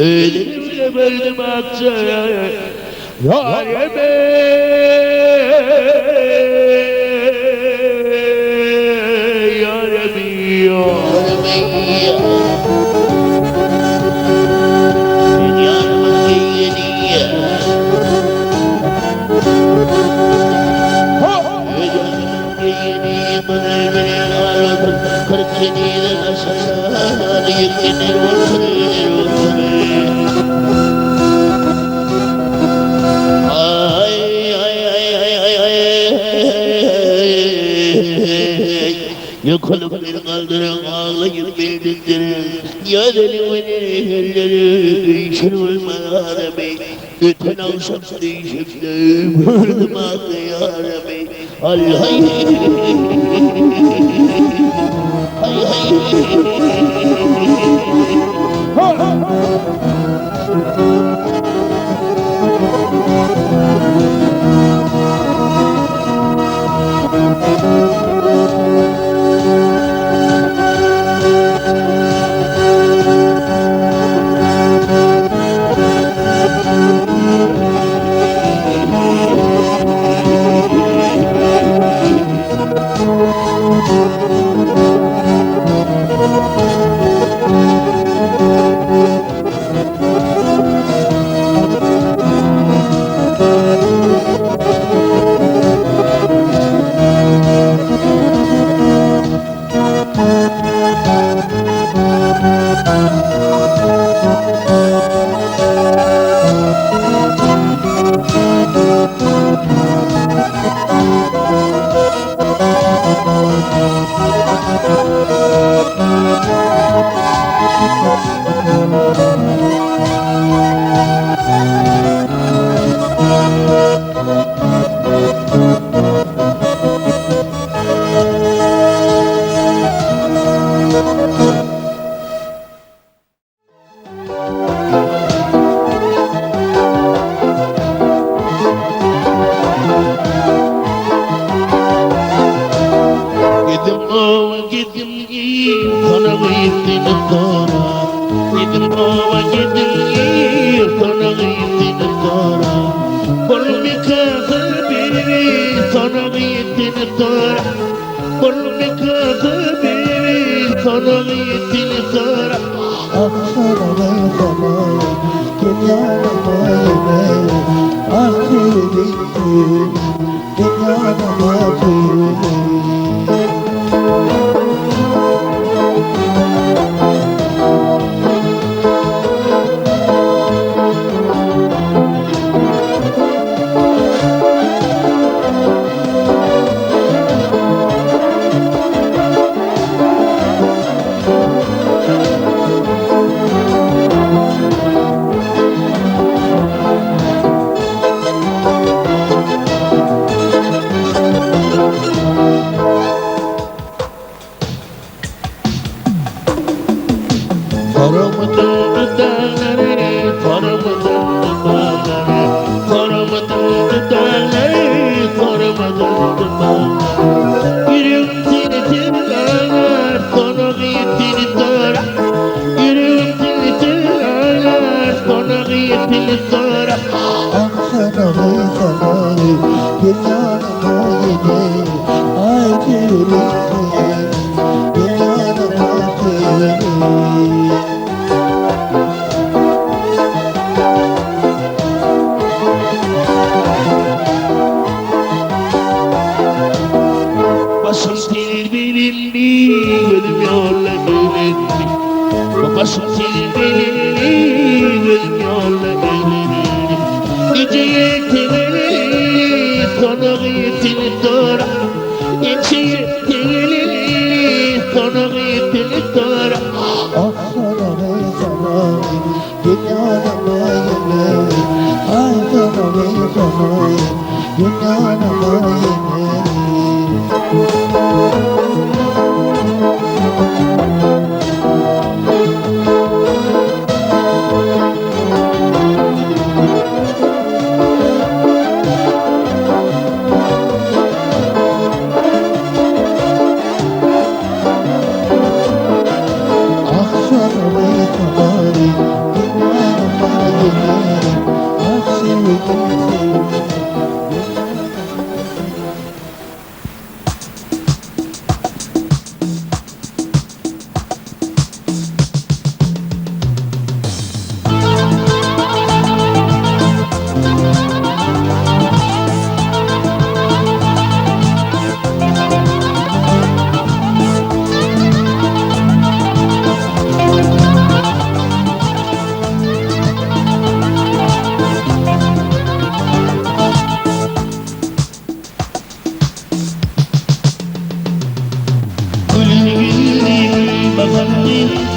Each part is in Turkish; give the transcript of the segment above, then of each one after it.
Ölümle böldüm akçaya yar yeme yar yemiyor dünyanın giyeniye dünyanın giyeniye bana ağladım 47'den aşağı yıkınır olsun Yakalımları kaldırın, ağlayın bildirdirin. Ya deli beni elleri, çırpılma Rabbi. Öten alsam değişikler, vurdum ağlı ya Rabbi. Hay hay hay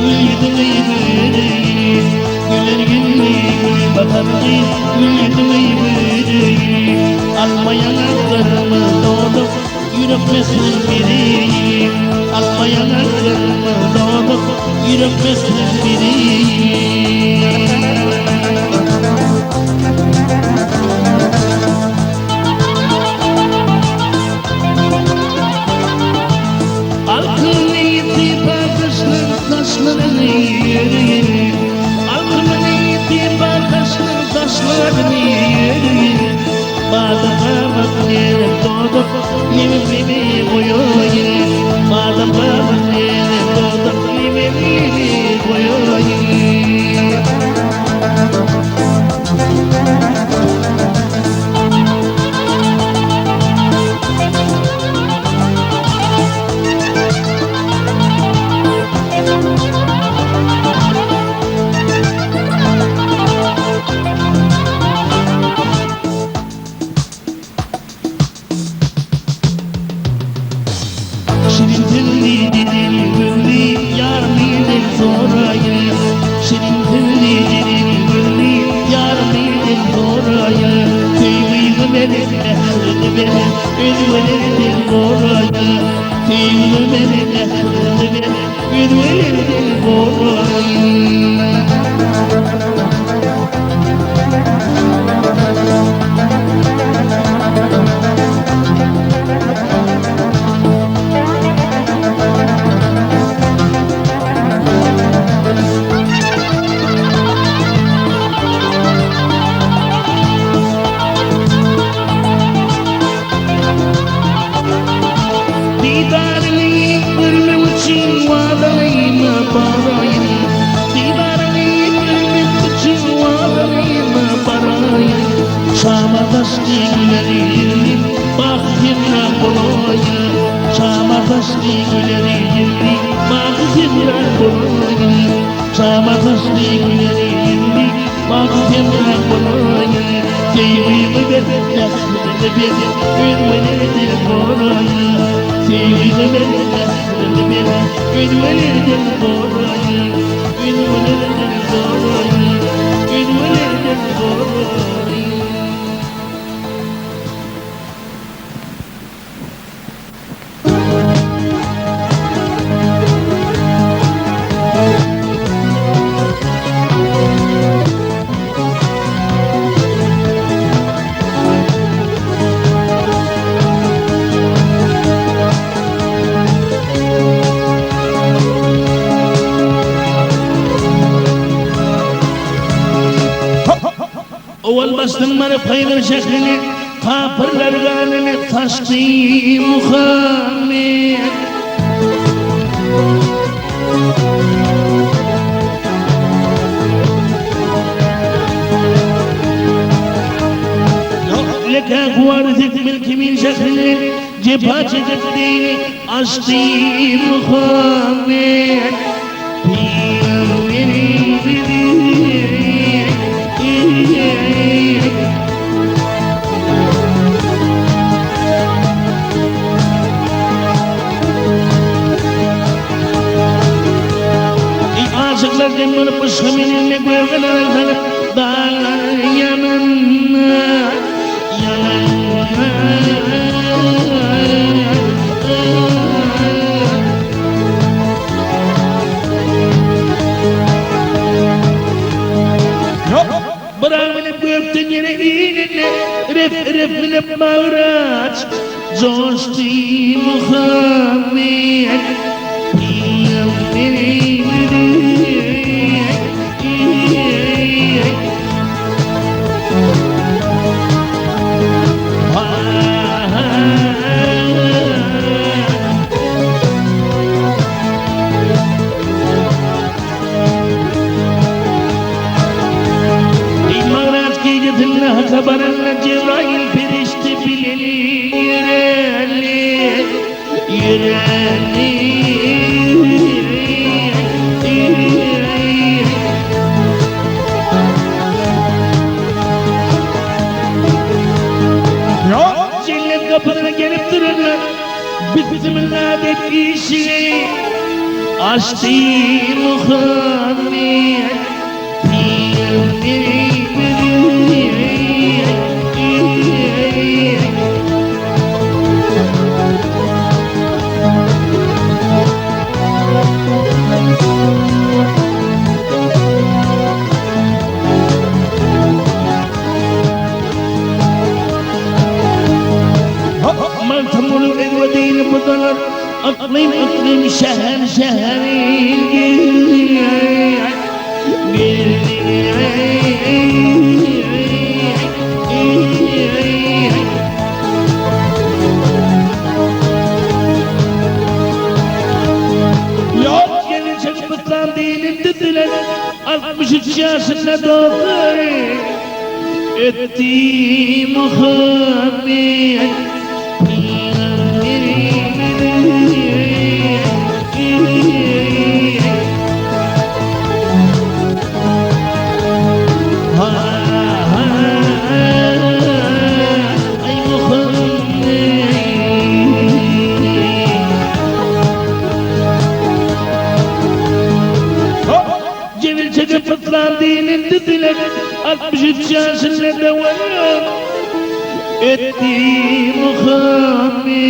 Güldüğü böreğim Güler güller bakarım Güldüğü böreğim Almayana karımı doğdum Yürek mesleğim biriyim Almayana karımı doğdum Yürek mesleğim biriyim Alkımın itibar taşlarını yürüyün Alkımın itibar taşlarını yürüyün Madem yere doğdum Limimi koyuyun Madem yere doğdum Limimi koyuyun Şirin telli dilin gülli yarmiden sorayı Şirin telli dilin gülli yarmiden sorayı Tüylü benim ehlini benim ünvelerden sorayı Tüylü benim ehlini benim ünvelerden sorayı Didarını görmem için vadayımı parayım Didarını görmem için vadayımı parayım Şama taşlı gülerim baktımla kolayım Şama taşlı gülerim baktımla kolayım Şama taşlı gülerim baktımla kolayım Sevgimi benim yaşlı benim ünvelerden kolayım Sevgimi benim yaşlı benim ünvelerden kolayım Ünvelerden kolayım Ünvelerden kolayım Oval bastımları paylar şeklini Kapırlar galini taştı Muhammed Leke kuvarızık milkimin şeklini Cepha çekettiğini açtı Muhammed Piyameni bilir Aşıklar cemmanı pışkımınınla görgüler dağlar yanına Bırakınıp göktün yine iğnine Ref mağraç Coştu Muhammed Kabarınla Cebrail perişti bileli yüreli yüreli Cennet kapılarına gelip dururlar Bismillah de işi Açtı Muhammed ما تمر الودين بطلر أقليم شهر Yok gelecek bıtlan dinin dediler 63 yaşında doğdu etti Muhammed Fıtlar dinin dediler 63 yaşında devam etti Muhammed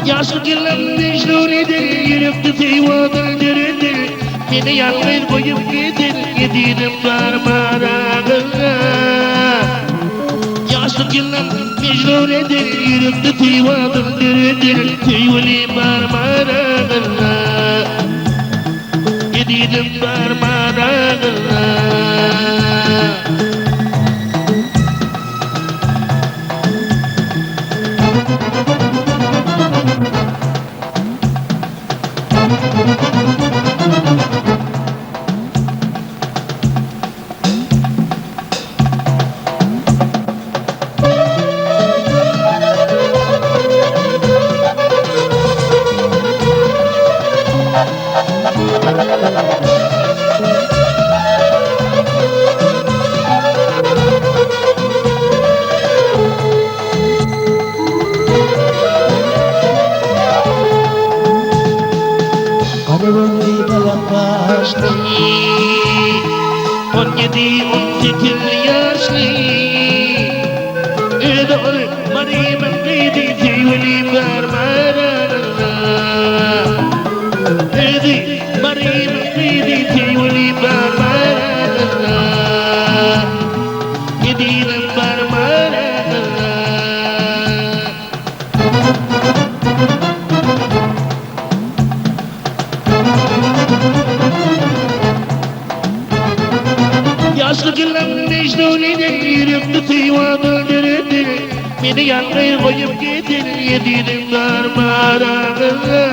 Yaşlı gelen mecnunidir, yürekli teyvadır, beni yanmayı koyup gidin, gidinim parmağına. Yaşlı gelen mecnunidir, yürekli teyvadır, teyvali parmağına. Gidinim parmağına. Onyedi ontikil yaşlı Edor marimen gidi teyveli parmağına Edi marimen gidi teyveli parmağına Gidinim parmağına Yaşlı gelen mecnunidir, yürekli teyvadır, beni yanmayı koyup gidin, yediğim darmarağına.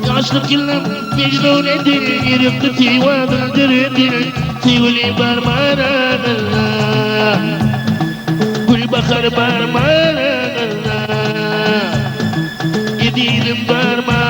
Yaşlı gelen mecnunidir, yürekli teyvadır, teyvali parmağına. Gül bakar parmağına, yediğim parmağına.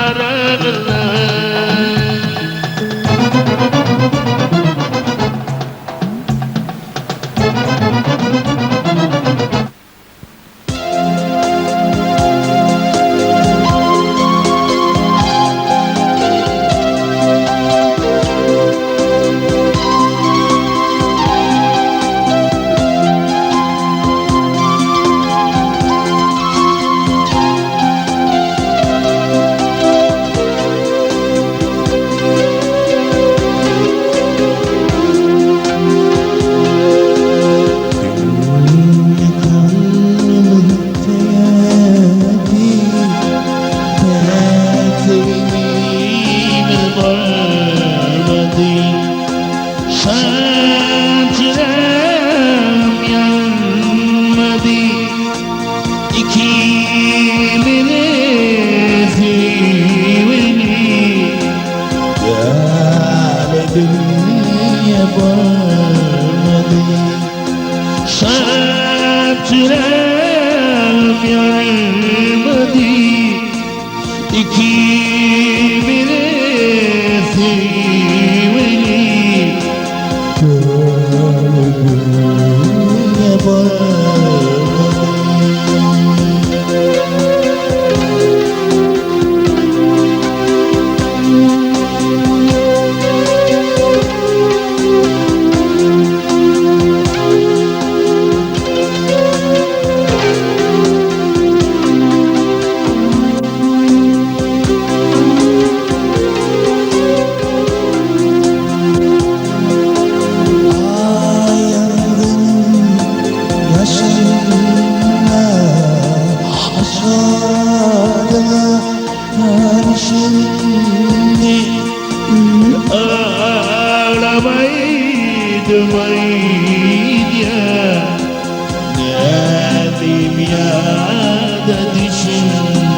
kimine seveli gönlüne şimdi ağlamaydım ayda Nedim ya da düşündüm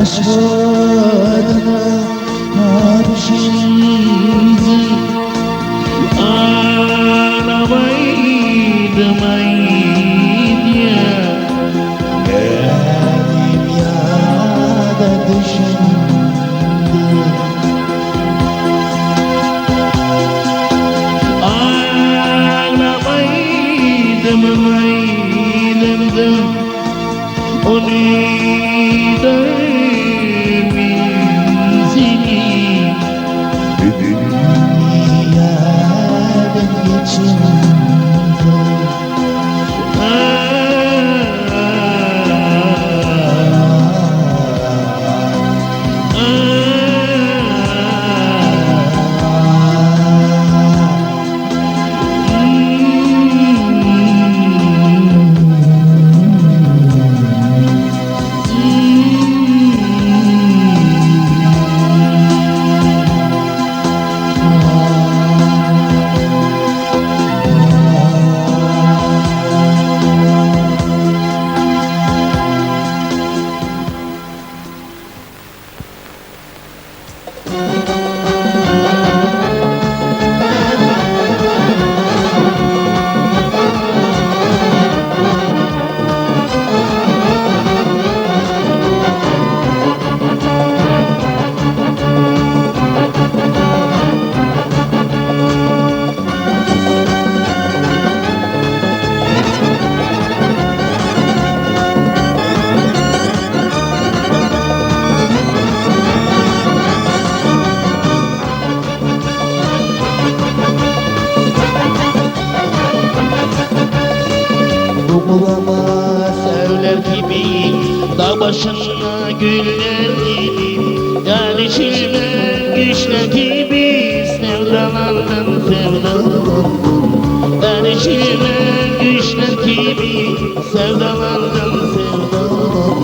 Aşkına şimdi ağlamaydım ayda Nedim ya da düşündüm ağlamaydım ayda onu da Dünyadan geçince bulamaz. Evler gibi, dağ başında güller gibi, yarışırlar güçler gibi, sevdalandım sevdalandım. Yarışırlar güçler gibi, sevdalandım sevdalandım.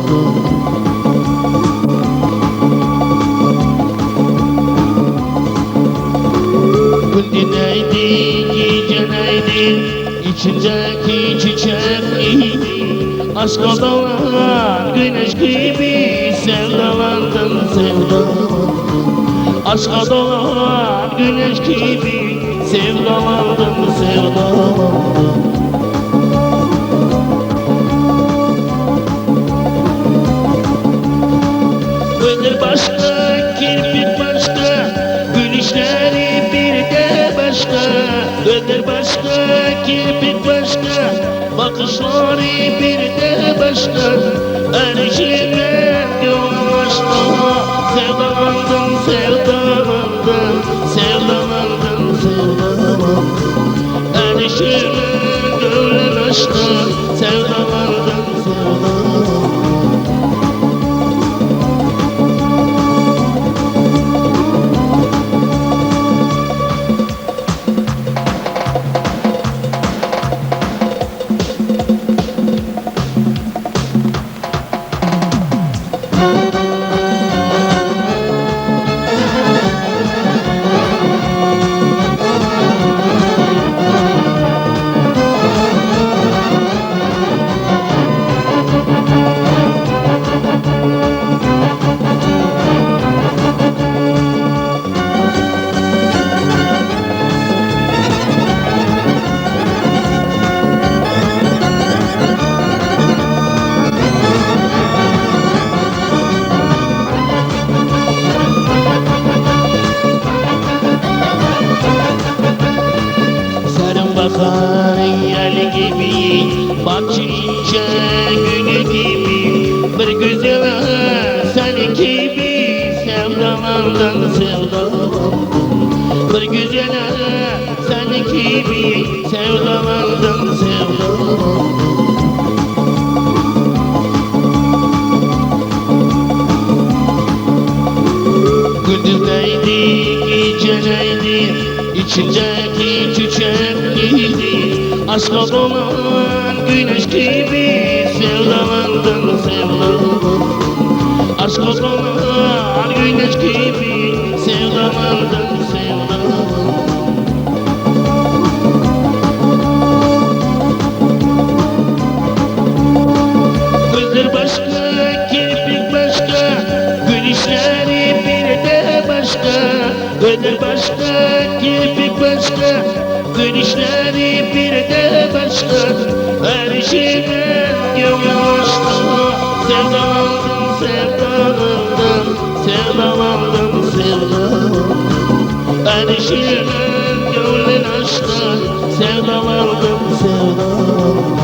Gündüzeydi, geceleydi, içindeki çiçek gibi, aşka dolan güneş gibi, sevdalandım sevdalandım. Aşka dolan güneş gibi, sevdalandım sevdalandım. Gözler başka, kirpik başka, gülüşleri bir de başka. Gözler başka, kirpik başka, bakışları bir de başka. Erişimler yolun başka, sevdalandım sevdalandım, sevdalandım sevdalandım. Erişimler yolun başka, sevdalandım sevdalandım. Bakar yel gibi, bahçe ince gülü gibi, bir güzel senin gibi, sevdalandım sevdalandım. Bir güzel senin gibi, sevdalandım sevdalandım. Gündüzdeydi, geceleydi, içindeki çiçek gibi, aşka dolan güneş gibi, sevdalandım sevdalandım. Aşka dolan güneş gibi, sevdalandım sevdalandım. Gözler başka, kirpik başka, gülüşleri bir de başka. Gözler başka, kirpik başka, gülüşleri bir de başka. Her şeyden yavaşla, sevdalandım sevdalandım, sevdalandım sevdalandım. Her şeyden gönlün aşkla, sevdalandım sevdalandım.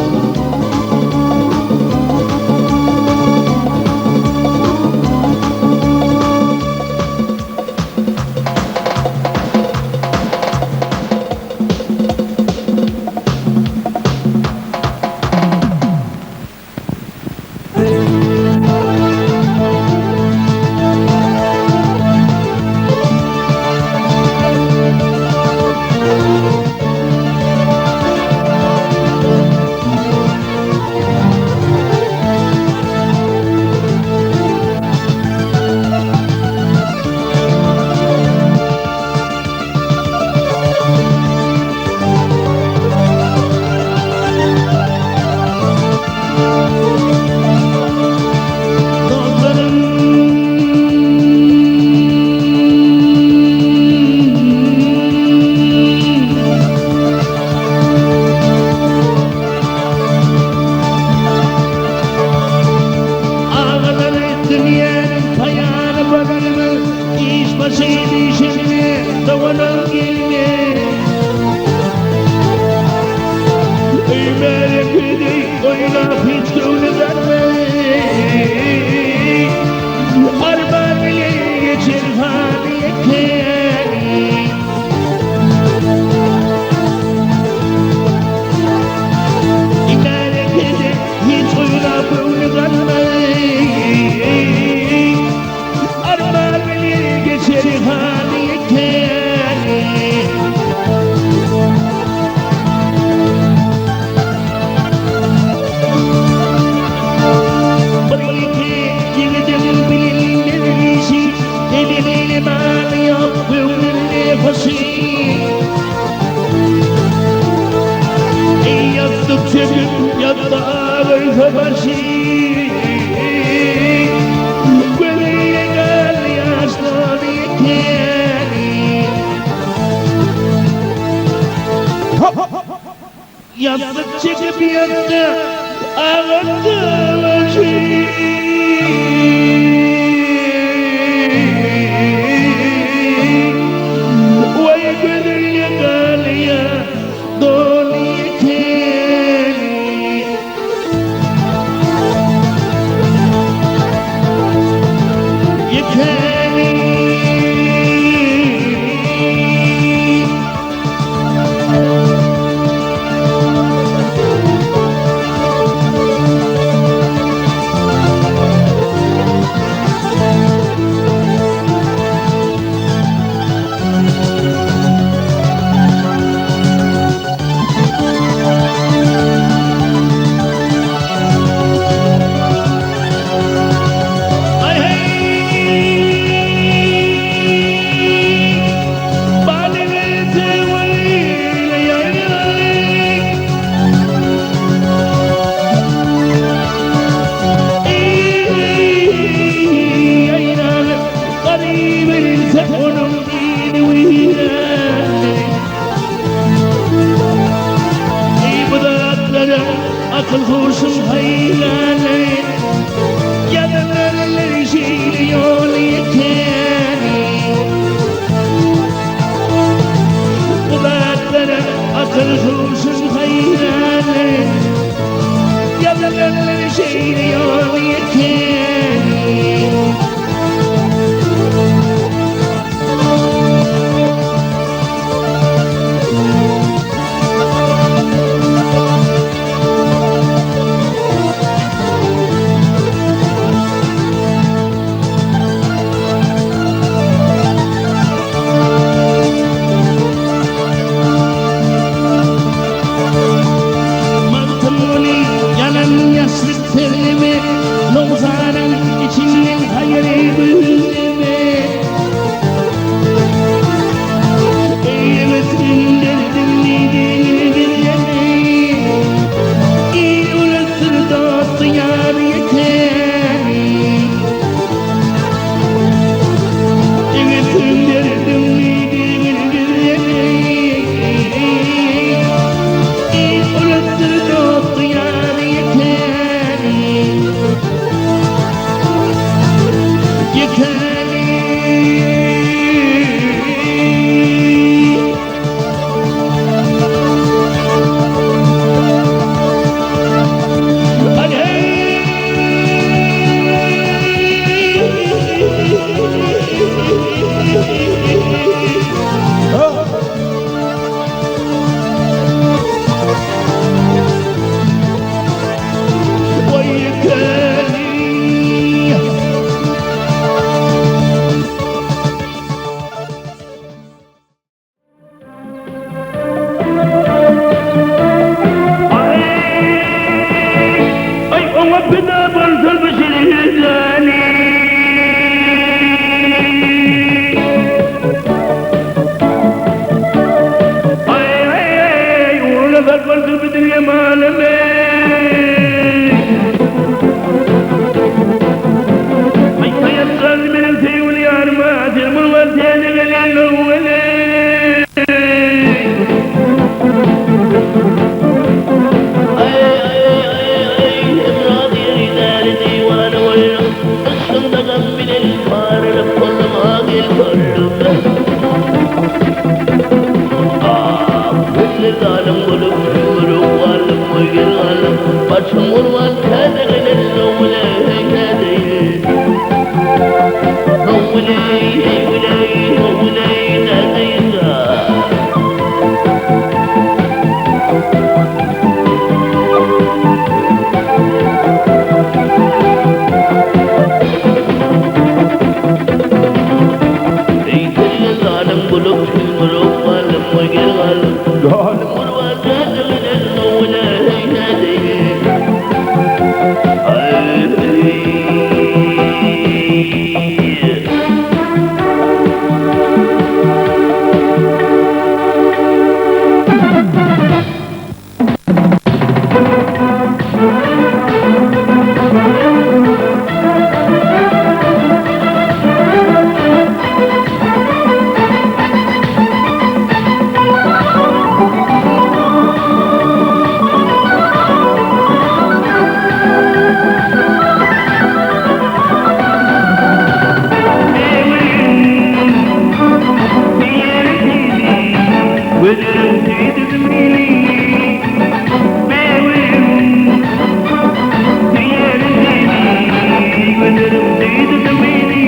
Yastık çekip yattı, ağlattı başı. Vay gönül yakalı ya, dolu yekeli. Yekeli. Akıl kurşun hayranı yanarlar şiir yol yekeni Kulaklara akıl kurşun hayranı yanarlar şiir yol yekeni Within the meaning, bearing the energy, within the meaning.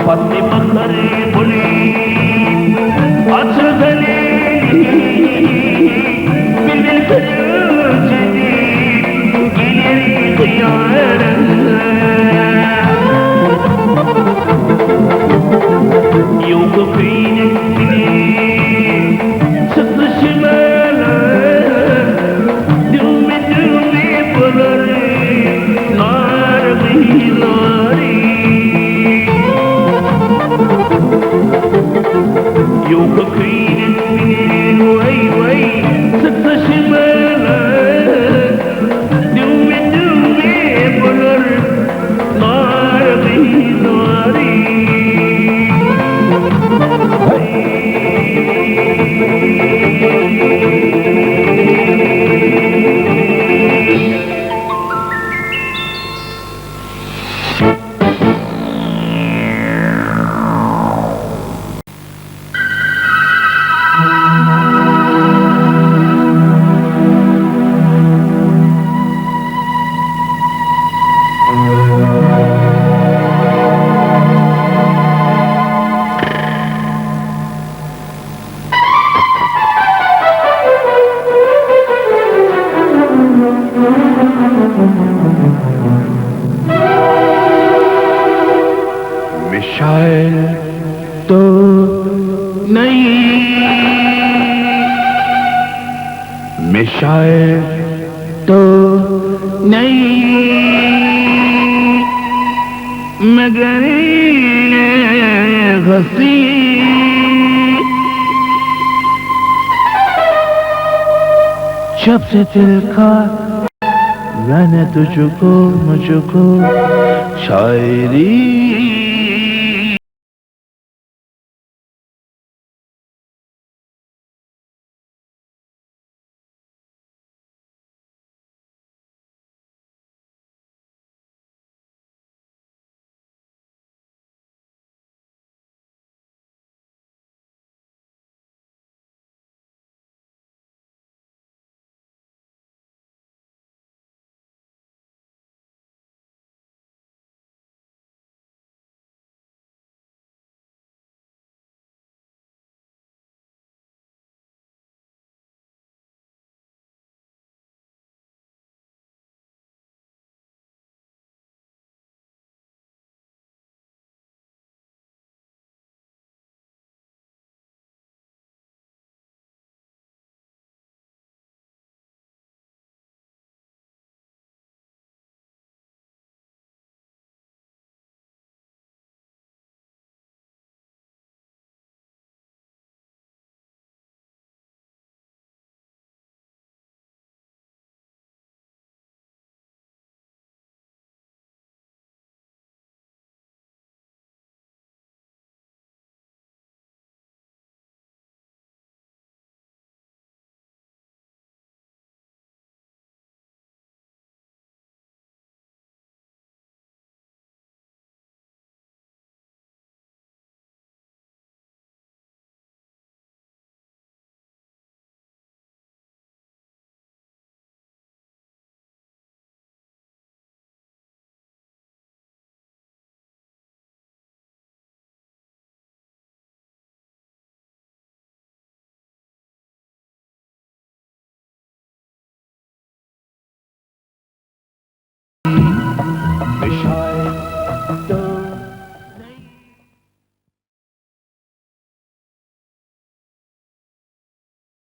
Fatmi बखरी बोली अच्छा झालेली बिलबिल खरचली गेली तयार योग पेने सतशिमाला दिल में पलरे नार बिलारी योग पेने वही वही सतशिमाला दिल में पलरे नार बिलारी शायर तो नहीं, मैं शायर तो नहीं, मगर हंसी जब से दिल का मैंने तुझको मुझको शायरी